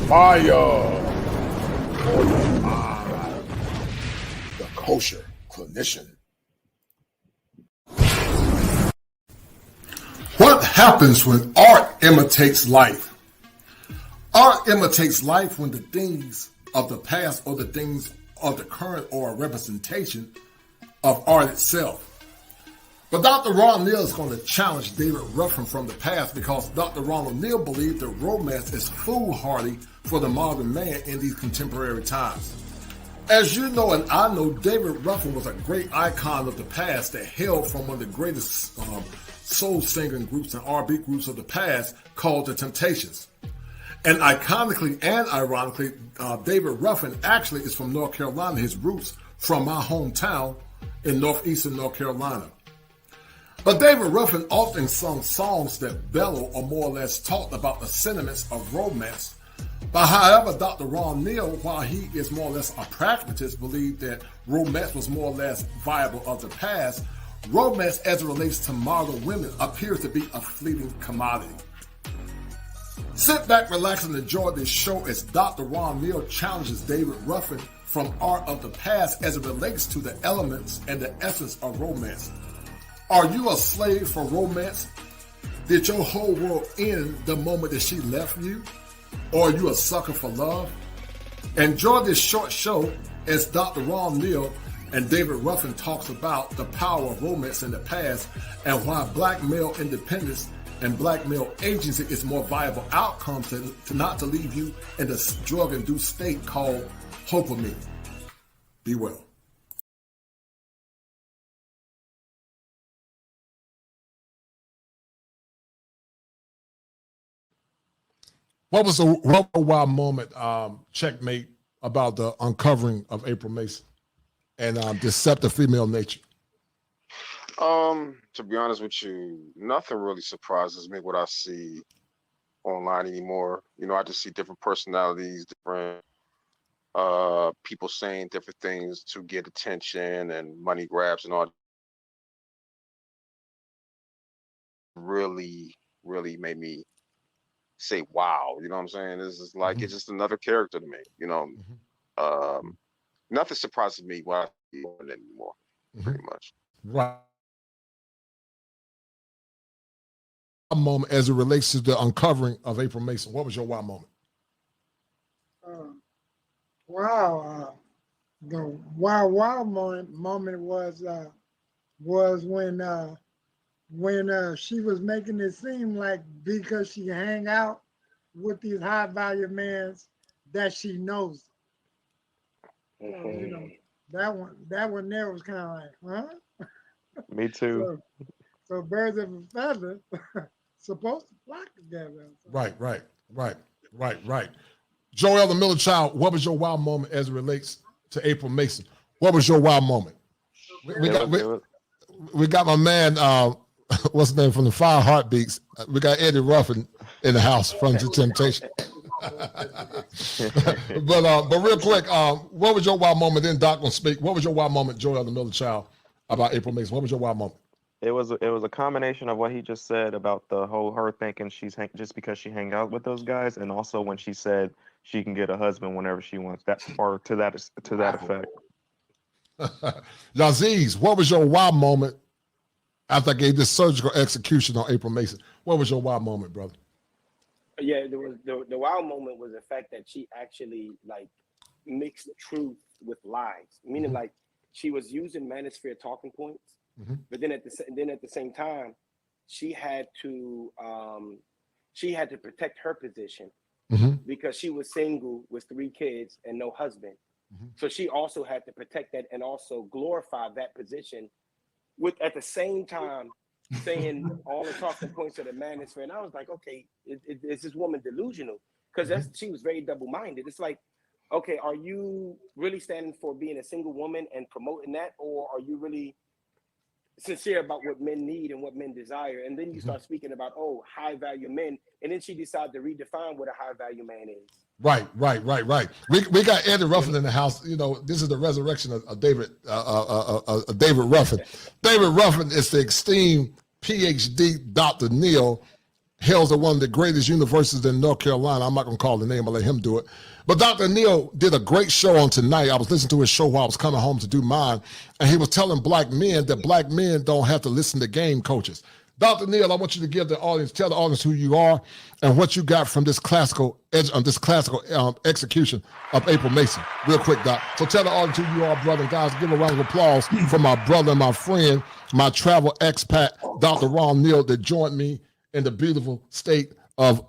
Fire for your eye. The kosher clinician. What happens when art imitates life? Art imitates life when the things of the past or the things of the current are a representation of art itself. But Dr. Ron Neal is going to challenge David Ruffin from the past because Dr. Ronald Neal believed that romance is foolhardy for the modern man in these contemporary times. As you know and I know, David Ruffin was a great icon of the past that hailed from one of the greatest soul singing groups and R&B groups of the past called The Temptations. And iconically and ironically, David Ruffin actually is from North Carolina, his roots from my hometown in northeastern North Carolina. But David Ruffin often sung songs that bellow or more or less talked about the sentiments of romance. But however, Dr. Ron Neal, while he is more or less a pragmatist, believed that romance was more or less viable of the past, romance as it relates to modern women appears to be a fleeting commodity. Sit back, relax, and enjoy this show as Dr. Ron Neal challenges David Ruffin from art of the past as it relates to the elements and the essence of romance. Are you a slave for romance? Did your whole world end the moment that she left you? Or are you a sucker for love? Enjoy this short show as Dr. Ron Neal and David Ruffin talks about the power of romance in the past and why black male independence and black male agency is more viable outcome to not to leave you in the drug-induced state called dopamine. Be well. What was a wild moment, checkmate, about the uncovering of April Mason and deceptive female nature? To be honest with you, nothing really surprises me what I see online anymore. You know, I just see different personalities, different people saying different things to get attention and money grabs and all. Really made me say, wow, you know what I'm saying? This is like, it's just another character to me, you know. Nothing surprises me when I see it anymore, pretty much. Right. Moment as it relates to the uncovering of April Mason. What was your wow moment? The wow moment was when she was making it seem like because she hang out with these high value men that she knows. You know, that one there was kind of like, huh? Me too. So birds of a feather supposed to flock together. Right. Joel the Miller Child, what was your wow moment as it relates to April Mason? What was your wow moment? We got my man, what's his name, from the Fire Heartbeats. We got Eddie Ruffin in the house from The Temptation. but real quick, what was your wow moment? Then Doc gonna speak. What was your wow moment, Joel the Miller Child, about April Mason? What was your wow moment? It was a combination of what he just said about the whole her thinking she's just because she hang out with those guys, and also when she said she can get a husband whenever she wants, that or to that effect. Yaziz, what was your wow moment after I gave this surgical execution on April Mason? What was your wow moment, brother? Yeah, there was the wow moment was the fact that she actually like mixed truth with lies, meaning like she was using manosphere talking points. But then at the same time, she had to protect her position because she was single with 3 kids and no husband. So she also had to protect that and also glorify that position with at the same time saying all the talking points of the manosphere. And I was like, okay, is this woman delusional? Because she was very double-minded. It's like, okay, are you really standing for being a single woman and promoting that, or are you really sincere about what men need and what men desire? And then you start speaking about, high value men, and then she decided to redefine what a high value man is. Right. We got Eddie Ruffin in the house. You know, this is the resurrection of David Ruffin. David Ruffin is the esteemed PhD Dr. Neal hails at one of the greatest universities in North Carolina. I'm not going to call the name. I'll let him do it. But Dr. Neal did a great show on tonight. I was listening to his show while I was coming home to do mine, and he was telling black men that black men don't have to listen to game coaches. Dr. Neal, I want you to give the audience, tell the audience who you are and what you got from this classical execution of April Mason. Real quick, Doc. So tell the audience who you are, brother. And guys, give a round of applause for my brother and my friend, my travel expat, Dr. Ron Neal, that joined me in the beautiful state of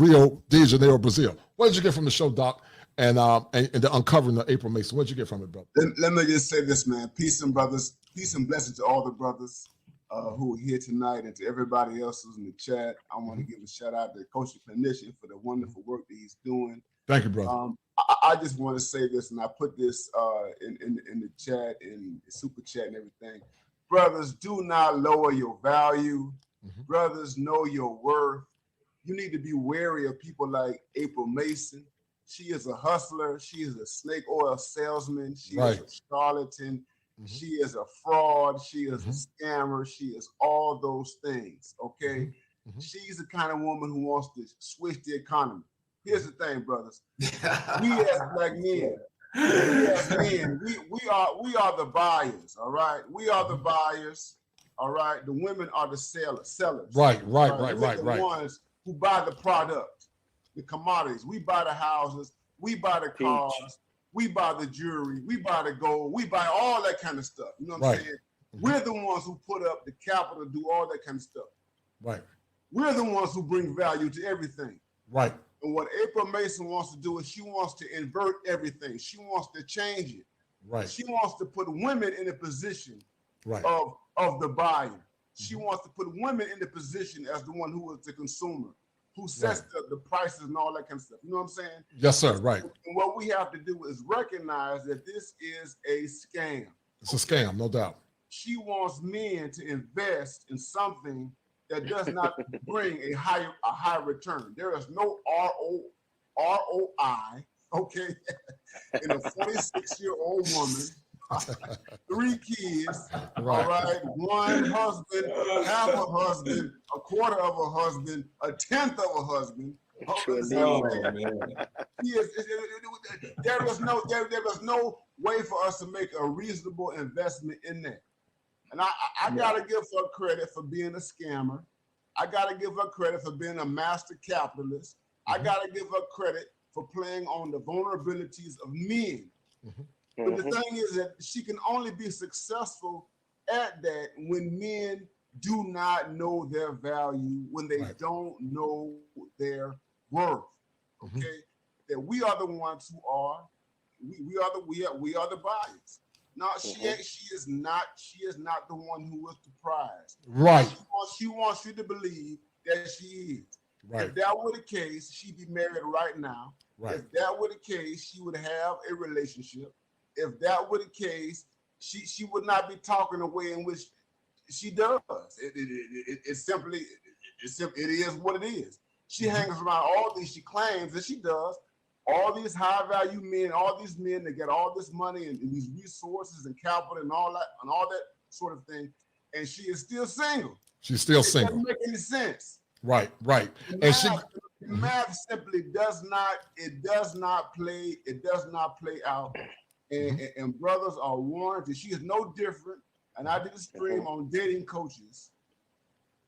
Rio de Janeiro, Brazil. What did you get from the show, Doc? And the uncovering of April Mason. What did you get from it, brother? Let me just say this, man. Peace and brothers. Peace and blessings to all the brothers who are here tonight, and to everybody else who's in the chat. I want to give a shout out to Coach the Clinician for the wonderful work that he's doing. Thank you, brother. I just want to say this, and I put this in the chat, in the super chat and everything. Brothers, do not lower your value. Brothers, know your worth. You need to be wary of people like April Mason. She is a hustler. She is a snake oil salesman. She is a charlatan. She is a fraud. She is a scammer. She is all those things, okay? She's the kind of woman who wants to switch the economy. Here's the thing, brothers. We as black men, we are the buyers, all right? We are the buyers, all right? The women are the sellers. Right. We're the ones who buy the product, the commodities. We buy the houses. We buy the cars. We buy the jewelry. We buy the gold. We buy all that kind of stuff. You know what I'm saying? We're the ones who put up the capital to do all that kind of stuff. Right. We're the ones who bring value to everything. Right. And what April Mason wants to do is she wants to invert everything. She wants to change it. Right. She wants to put women in a position of the buyer. She wants to put women in the position as the one who is the consumer, who sets the prices and all that kind of stuff. You know what I'm saying? Yes, sir. Right. And what we have to do is recognize that this is a scam. It's a scam, no doubt. She wants men to invest in something that does not bring a high return. There is no ROI, okay, in a 46-year-old woman, 3 kids, all right, 1 husband, half a husband, a quarter of a husband, a tenth of a husband. There is no way for us to make a reasonable investment in that. And I gotta give her credit for being a scammer. I gotta give her credit for being a master capitalist. I gotta give her credit for playing on the vulnerabilities of men. But the thing is that she can only be successful at that when men do not know their value, when they don't know their worth. Okay, that we are the ones who are, we are the buyers. No, she is not the one who is the prize. Right. She wants you to believe that she is. Right. If that were the case, she'd be married right now. Right. If that were the case, she would have a relationship. If that were the case, she would not be talking the way in which she does. It simply is what it is. She hangs around all these, she claims that she does, all these high value men, all these men that get all this money and these resources and capital and all that sort of thing, and she is still single. She's still single. Doesn't make any sense. Right. The math simply does not play out. And brothers are warranted. She is no different. And I did a stream on dating coaches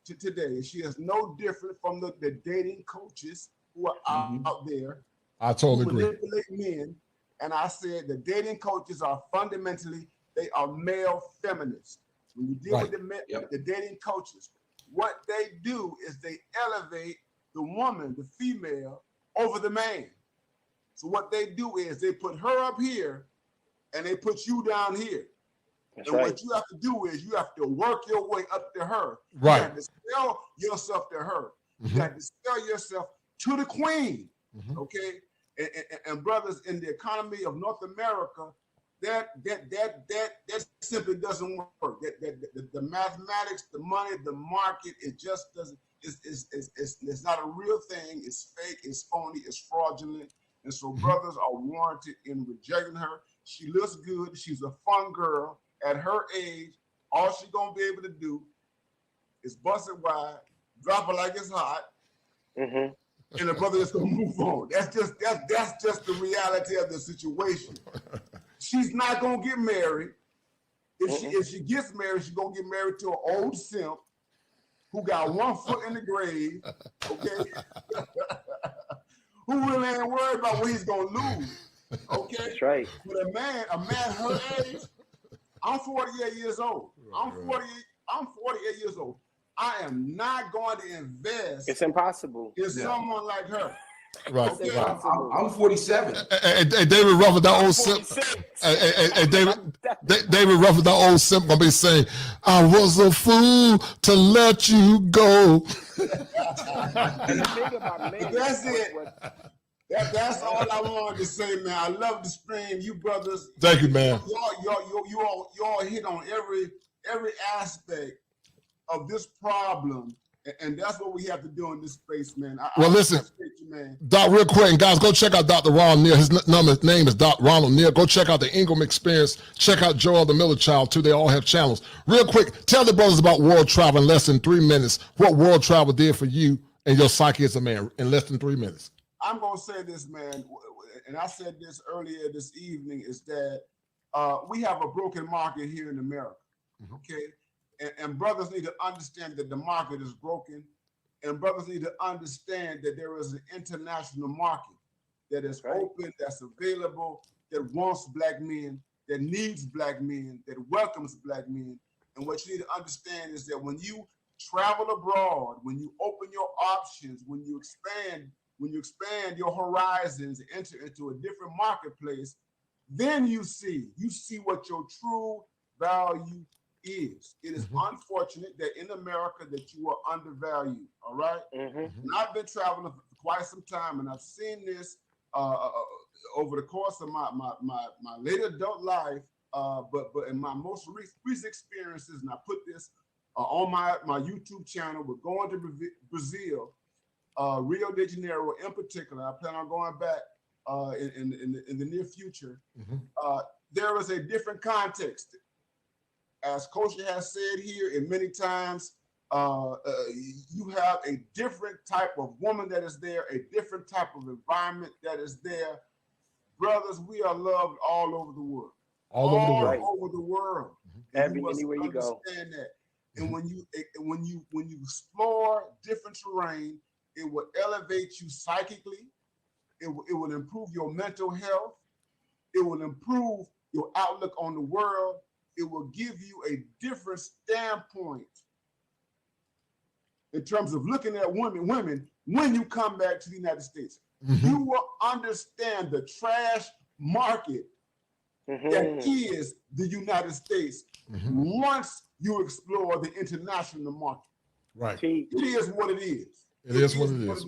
today. She is no different from the dating coaches who are out there. I totally agree. Manipulate men. And I said the dating coaches are fundamentally, they are male feminists. When you deal with the dating coaches, what they do is they elevate the woman, the female, over the man. So what they do is they put her up here and they put you down here. What you have to do is you have to work your way up to her. Right. You have to sell yourself to her. You have to sell yourself to the queen. Okay. And brothers, in the economy of North America, that simply doesn't work. The mathematics, the money, the market, it just doesn't. It's not a real thing. It's fake. It's phony. It's fraudulent. And so brothers are warranted in rejecting her. She looks good. She's a fun girl. At her age, all she's gonna be able to do is bust it wide, drop it like it's hot, and the brother is gonna move on. That's just the reality of the situation. She's not gonna get married. If she gets married, she's gonna get married to an old simp who got one foot in the grave, okay? Who really ain't worried about what he's gonna lose, okay? That's right. But a man her age, I'm 48 years old. I'm 48 years old. I am not going to invest. It's impossible. In someone like her. Right. Okay? I'm 47. Hey, David Rufford, that old simp. Hey, David Rufford, that old simp gonna be saying, "I was a fool to let you go." And the thing about men, that's it. That's all I wanted to say, man. I love the stream, you brothers. Thank you, man. You all hit on every aspect of this problem. And that's what we have to do in this space, man. Listen, you, man. Doc, real quick, and guys, go check out Dr. Ron Neal. His name is Dr. Ronald Neal. Go check out the Ingram Experience. Check out Joel the Miller Child, too. They all have channels. Real quick, tell the brothers about world travel in less than 3 minutes. What world travel did for you and your psyche as a man in less than 3 minutes. I'm going to say this, man, and I said this earlier this evening, is that we have a broken market here in America, okay? And brothers need to understand that the market is broken, and brothers need to understand that there is an international market that is open, that's available, that wants black men, that needs black men, that welcomes black men. And what you need to understand is that when you travel abroad, when you open your options, when you expand your horizons, enter into a different marketplace, then you see what your true value is. It is unfortunate that in America that you are undervalued, all right? And I've been traveling for quite some time, and I've seen this over the course of my late adult life, but in my most recent experiences, and I put this on my YouTube channel, we're going to Brazil, Rio de Janeiro in particular. I plan on going back in the near future. There is a different context. As Coach has said here, and many times, you have a different type of woman that is there, a different type of environment that is there. Brothers, we are loved all over the world. All over the world. Anywhere you go. Understand that. And when you explore different terrain, it will elevate you psychically. It will improve your mental health. It will improve your outlook on the world. It will give you a different standpoint in terms of looking at women when you come back to the United States. You will understand the trash market that is the United States once you explore the international market. Right. It is what it is. It is what it is.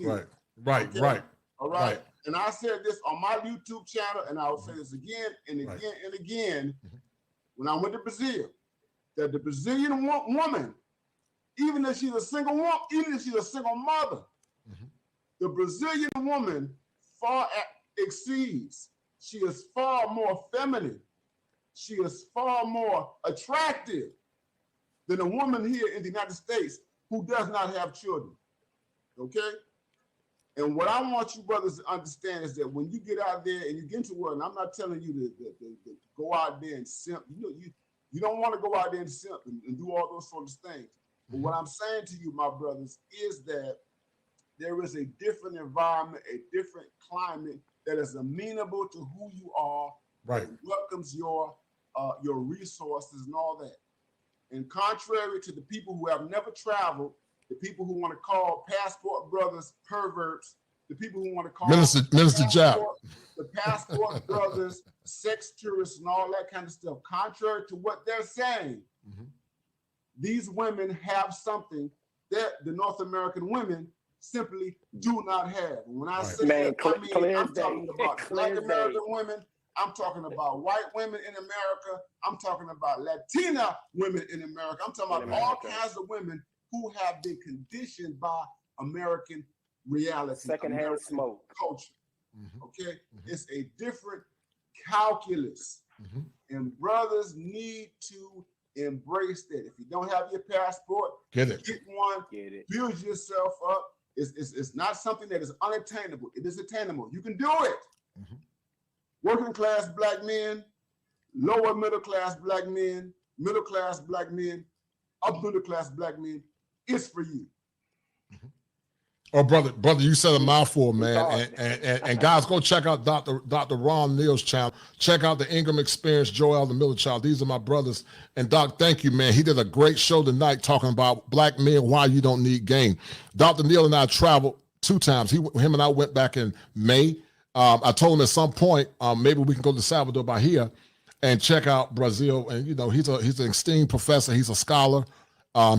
Right. Okay? Right. All right. And I said this on my YouTube channel, and I will say this again and again and again. When I went to Brazil, that the Brazilian woman, even if she's a single woman, even if she's a single mother, the Brazilian woman far exceeds. She is far more feminine. She is far more attractive than a woman here in the United States who does not have children. Okay? And what I want you brothers to understand is that when you get out there and you get into the world, and I'm not telling you to go out there and simp. You don't want to go out there and simp and do all those sorts of things. But what I'm saying to you, my brothers, is that there is a different environment, a different climate that is amenable to who you are, that welcomes your resources and all that. And contrary to the people who have never traveled, the people who want to call passport brothers perverts, the people who want to call Minister Jab, the passport brothers sex tourists and all that kind of stuff, contrary to what they're saying, these women have something that the North American women simply do not have. And when I say that, I mean, I'm talking about Black American women, I'm talking about white women in America, I'm talking about Latina women in America, I'm talking about all kinds of women who have been conditioned by American reality, secondhand smoke culture. Okay, it's a different calculus, and brothers need to Embrace that. If you don't have your passport, Get it. get one. Get it. Build yourself up. It's not something that is unattainable. It is attainable. You can do it. Working class black men, lower middle class black men, middle class black men, upper middle class black men, it's for you. Oh, brother, you said a mouthful, man. And guys, go check out Dr. Ron Neal's channel. Check out the Ingram Experience, Joel the Miller Child. These are my brothers. And Doc, thank you, man. He did a great show tonight talking about black men, why you don't need game. Dr. Neal and I traveled 2 times. Him and I went back in May. I told him at some point, maybe we can go to Salvador Bahia and check out Brazil. And, you know, he's an esteemed professor. He's a scholar.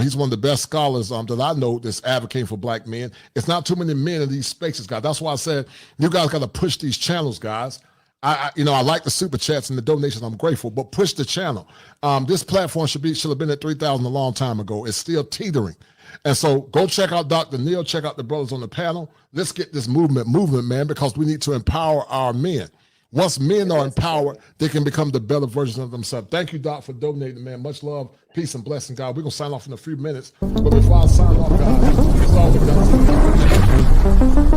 He's one of the best scholars that I know that's advocating for black men. It's not too many men in these spaces, guys. That's why I said you guys got to push these channels, guys. I like the super chats and the donations. I'm grateful, but push the channel. This platform should have been at 3,000 a long time ago. It's still teetering. And so go check out Dr. Neal, check out the brothers on the panel. Let's get this movement, man, because we need to empower our men. Once men are empowered, they can become the better version of themselves. Thank you, Doc, for donating, man. Much love, peace, and blessing, God. We're going to sign off in a few minutes. But before I sign off, guys, it's all about